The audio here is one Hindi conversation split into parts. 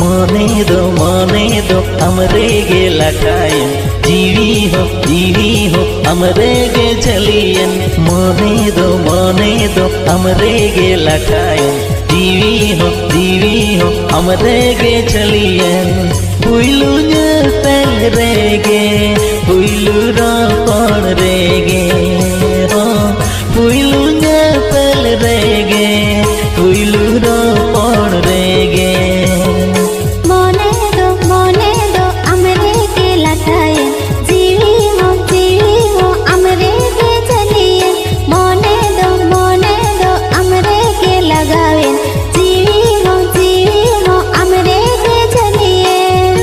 मने दो हमरे गे लटायन जीवी हो हमरे गे चलियन मने दो हमरे गे लटायन जीवी हो हमरे गे चलियन पुइलु पेल रेगे पुइलु रापण रेगे हो पुइलु पेल रेगे पुइलु रापण रेगे मने दो हमरे गे लटायन जीवी हो हमरे गे चलियन मने दो हमरे गे लगावेन जीवी हो हमरे गे चलियन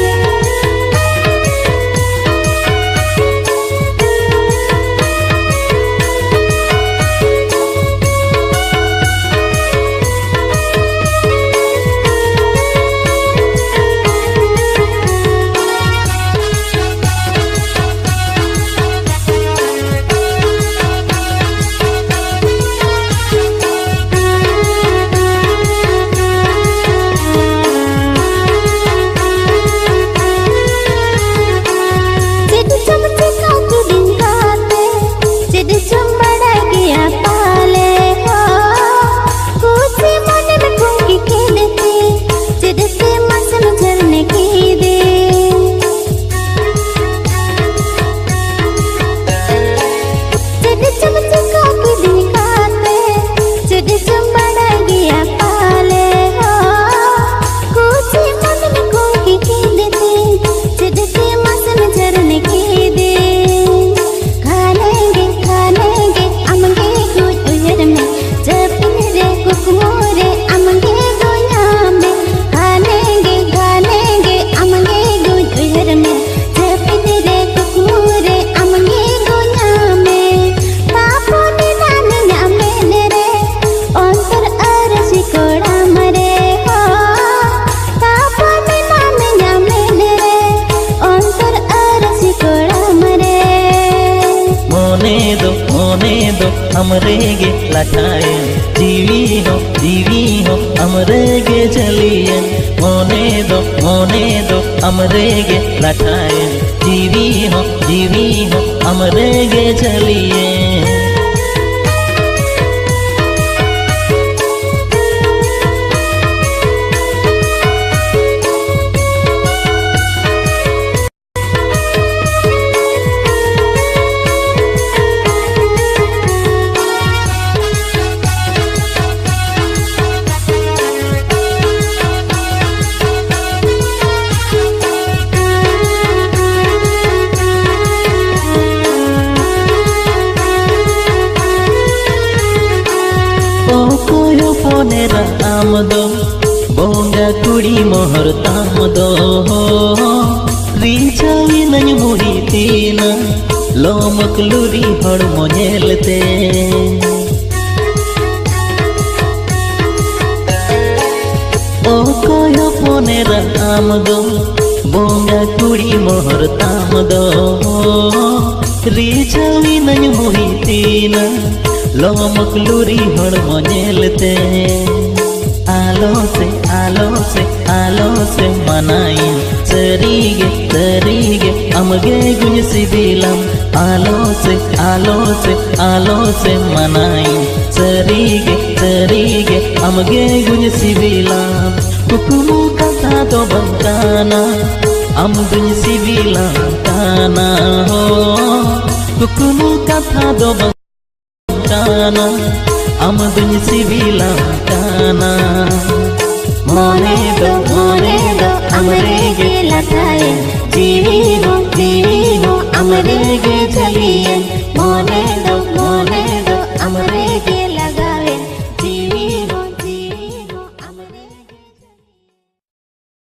मने दो हमरे गे लटायन जीवी हो हमरे गे चलियन मने दो हमरे गे लटायन जीवी हो हमरे गे चलियन पोनेरा आमदो बोंगा कुड़ी मोहर तामदो रीचावी नय मुहितीना लोमक लुरी हड़मो नेलते ओ कोयो पोनेरा आमदो बोंगा कुड़ी मोहर तामदो रीचावी नय मुहितीना लोमक लुरी हड़मो नेलते आलो से मनाइन सरीगे अमगे गुन सिबिलम आलो से मनाइन सरीगे अमगे गुन सिबिलम कुकुमु कथा तो बंकाना अम गुन सिबिलम काना हो कुकुमु कथा तो काना हम दुन सिबिलम काना मने दो हमरे गे लटायन जीवी हो हमरे गे चलियन मने दो